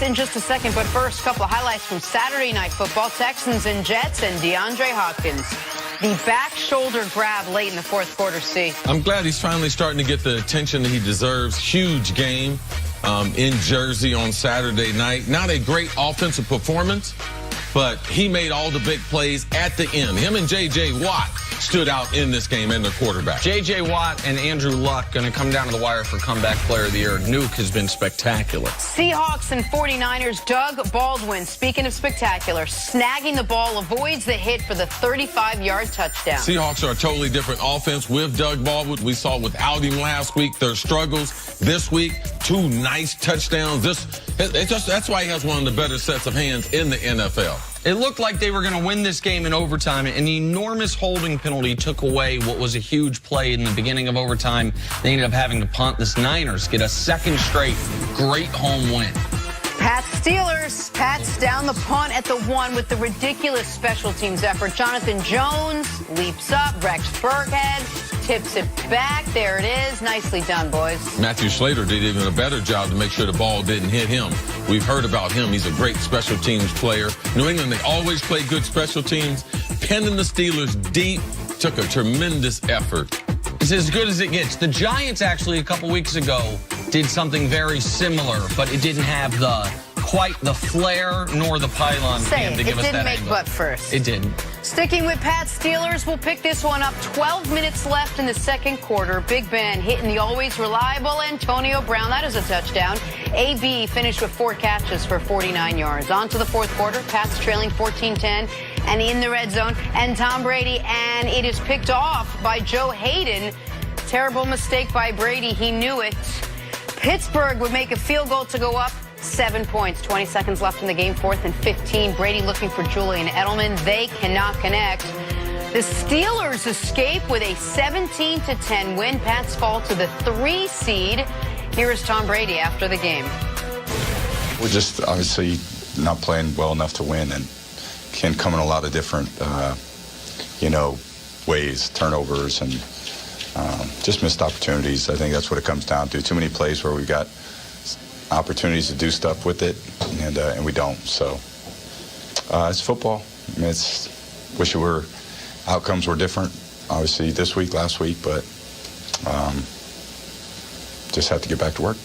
Sports in just a second, but first, a couple of highlights from Saturday Night Football. Texans and Jets and DeAndre Hopkins. The back shoulder grab late in the fourth quarter, C. I'm glad he's finally starting to get the attention that he deserves. Huge game in Jersey on Saturday night. Not a great offensive performance, but he made all the big plays at the end. Him and J.J. Watt stood out in this game and their quarterback. J.J. Watt and Andrew Luck going to come down to the wire for Comeback Player of the Year. Nuke has been spectacular. Seahawks and 49ers, Doug Baldwin, speaking of spectacular, snagging the ball, avoids the hit for the 35-yard touchdown. Seahawks are a totally different offense with Doug Baldwin. We saw without him last week, their struggles. This week, 2 nice touchdowns. That's why he has one of the better sets of hands in the NFL. It looked like they were going to win this game in overtime. An enormous holding penalty took away what was a huge play in the beginning of overtime. They ended up having to punt. The Niners get a second straight great home win. Pats Steelers. Pats down the punt at the 1 with the ridiculous special teams effort. Jonathan Jones leaps up. Rex Burkhead tips it back. There it is. Nicely done, boys. Matthew Slater did even a better job to make sure the ball didn't hit him. We've heard about him. He's a great special teams player. New England, they always play good special teams. Pinning the Steelers deep took a tremendous effort. It's as good as it gets. The Giants actually a couple weeks ago did something very similar, but it didn't have quite the flair nor the pylon cam to give us that angle. It didn't make butt first. It didn't. Sticking with Pats Steelers, we'll pick this one up. 12 minutes left in the second quarter. Big Ben hitting the always reliable Antonio Brown. That is a touchdown. AB finished with 4 catches for 49 yards. On to the fourth quarter. Pats trailing 14-10 and in the red zone. And Tom Brady, and it is picked off by Joe Hayden. Terrible mistake by Brady. He knew it. Pittsburgh would make a field goal to go up 7 points. 20 seconds left in the game, 4th and 15. Brady looking for Julian Edelman. They cannot connect. The Steelers escape with a 17-10 win. Pats fall to the 3 seed. Here is Tom Brady after the game. We're just obviously not playing well enough to win, and can come in a lot of different, ways, turnovers, and just missed opportunities. I think that's what it comes down to. Too many plays where we've got opportunities to do stuff with it, and we don't. So it's football. I mean, wish outcomes were different, obviously, this week, last week, but just have to get back to work.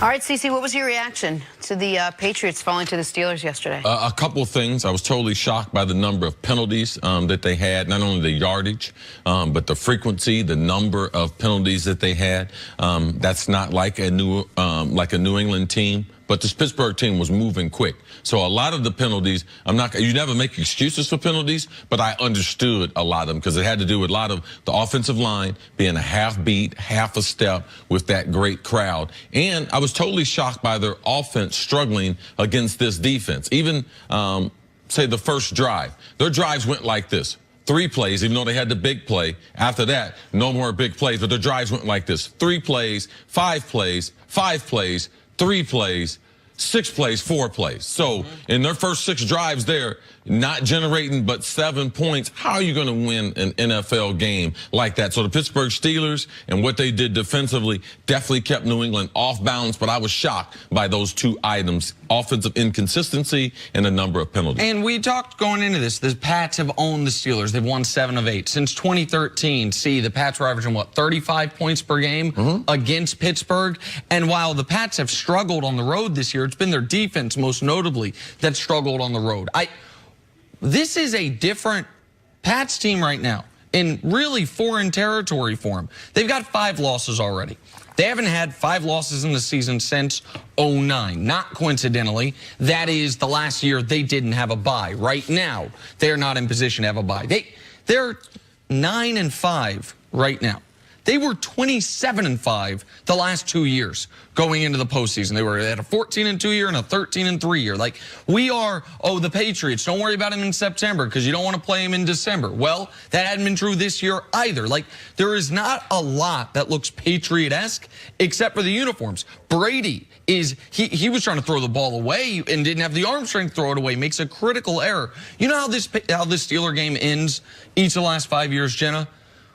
All right, Cece, what was your reaction to the Patriots falling to the Steelers yesterday? A couple of things. I was totally shocked by the number of penalties that they had, not only the yardage, but the frequency, the number of penalties that they had. That's not like a New England team. But this Pittsburgh team was moving quick. So a lot of the penalties, you never make excuses for penalties, but I understood a lot of them because it had to do with a lot of the offensive line being a half beat, half a step with that great crowd. And I was totally shocked by their offense struggling against this defense. Even, say, the first drive. Their drives went like this. 3 plays, even though they had the big play. After that, no more big plays, but their drives went like this. 3 plays, 5 plays, 5 plays, 3 plays, 6 plays, 4 plays. So in their first 6 drives there, not generating but 7 points, how are you going to win an NFL game like that? So the Pittsburgh Steelers and what they did defensively definitely kept New England off balance, but I was shocked by those 2 items, offensive inconsistency and a number of penalties. And we talked going into this, the Pats have owned the Steelers. They've won 7 of 8. Since 2013, the Pats were averaging, 35 points per game against Pittsburgh. And while the Pats have struggled on the road this year, it's been their defense, most notably, that struggled on the road. This is a different Pats team right now, in really foreign territory for them. They've got 5 losses already. They haven't had 5 losses in the season since 2009. Not coincidentally, that is the last year they didn't have a bye. Right now, they're not in position to have a bye. They're 9-5 right now. They were 27-5 the last 2 years going into the postseason. They were at a 14-2 year and a 13-3 year. Like, we are, the Patriots, don't worry about them in September because you don't want to play them in December. Well, that hadn't been true this year either. Like, there is not a lot that looks Patriot-esque except for the uniforms. Brady he was trying to throw the ball away and didn't have the arm strength to throw it away. Makes a critical error. You know how this Steeler game ends each of the last 5 years, Jenna?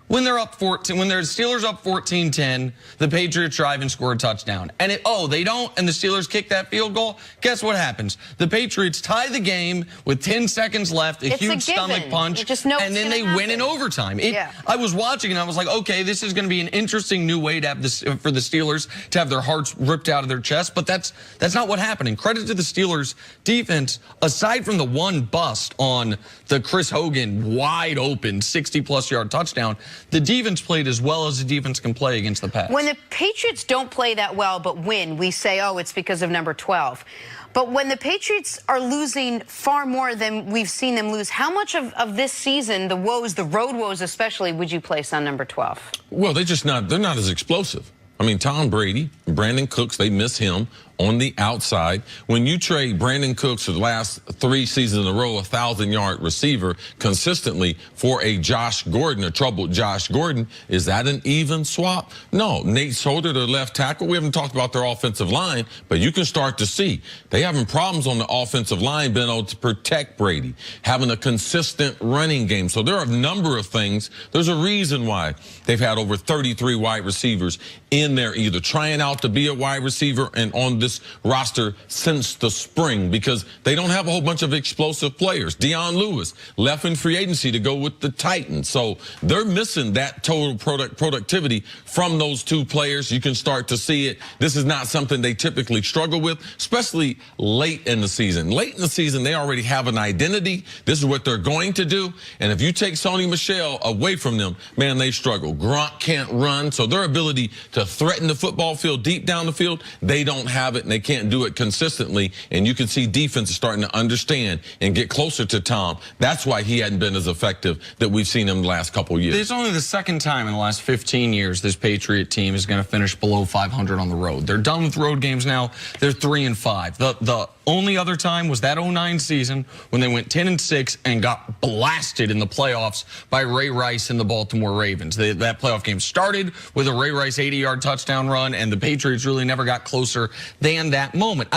when they're up 14, when there's Steelers up 14-10, the Patriots drive and score a touchdown. And they don't, and the Steelers kick that field goal. Guess what happens? The Patriots tie the game with 10 seconds left, a huge stomach punch, and then they win in overtime. I was watching and I was like, okay, this is going to be an interesting new way to have this for the Steelers to have their hearts ripped out of their chest, but that's not what happened. And credit to the Steelers defense, aside from the one bust on the Chris Hogan wide open 60-plus yard touchdown, the defense played as well as the defense can play against the Pats. When the Patriots don't play that well but win, we say, oh, it's because of number 12. But when the Patriots are losing far more than we've seen them lose, how much of this season, the woes, the road woes especially, would you place on number 12? Well, they're not as explosive. I mean, Tom Brady, Brandon Cooks, they miss him on the outside. When you trade Brandon Cooks for the last 3 seasons in a row, 1,000-yard receiver consistently for a Josh Gordon, a troubled Josh Gordon, is that an even swap? No. Nate Solder, their left tackle, we haven't talked about their offensive line, but you can start to see they having problems on the offensive line being able to protect Brady, having a consistent running game. So there are a number of things. There's a reason why they've had over 33 wide receivers in there either trying out to be a wide receiver and on this roster since the spring, because they don't have a whole bunch of explosive players. Deion Lewis left in free agency to go with the Titans. So they're missing that total productivity from those 2 players. You can start to see it. This is not something they typically struggle with, especially late in the season. Late in the season, they already have an identity. This is what they're going to do. And if you take Sony Michel away from them, man, they struggle. Gronk can't run, so their ability to threaten the football field deep down the field, they don't have it, and they can't do it consistently. And you can see defense is starting to understand and get closer to Tom. That's why he hadn't been as effective that we've seen him the last couple of years. It's only the second time in the last 15 years this Patriot team is going to finish below 500 on the road. They're done with road games now. They're 3-5. The only other time was that 09 season when they went 10-6 and got blasted in the playoffs by Ray Rice and the Baltimore Ravens. That playoff game started with a Ray Rice 80-yard touchdown run, and the Patriots really never got closer than that moment.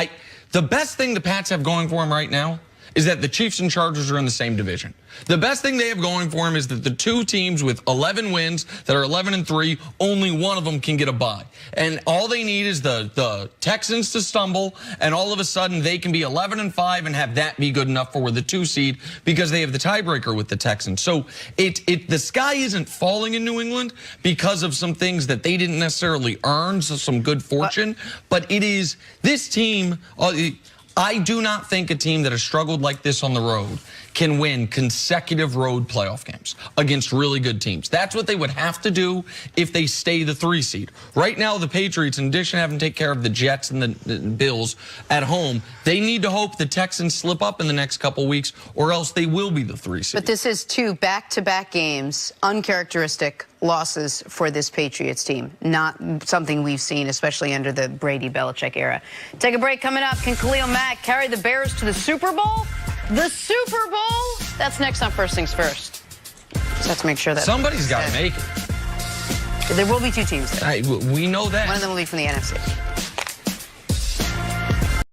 The best thing the Pats have going for them right now is that the Chiefs and Chargers are in the same division. The best thing they have going for them is that the 2 teams with 11 wins that are 11-3, only one of them can get a bye. And all they need is the Texans to stumble, and all of a sudden they can be 11-5 and have that be good enough for the 2 seed because they have the tiebreaker with the Texans. So the sky isn't falling in New England because of some things that they didn't necessarily earn, so some good fortune, but it is this team. I do not think a team that has struggled like this on the road can win consecutive road playoff games against really good teams. That's what they would have to do if they stay the 3 seed. Right now, the Patriots, in addition to having to take care of the Jets and the Bills at home, they need to hope the Texans slip up in the next couple weeks, or else they will be the 3 seed. But this is 2 back-to-back games, uncharacteristic losses for this Patriots team. Not something we've seen, especially under the Brady-Belichick era. Take a break. Coming up, can Khalil Mack carry the Bears to the Super Bowl? The Super Bowl? That's next on First Things First. Just have to make sure that somebody's got to make it. There will be 2 teams there. We know that. One of them will be from the NFC.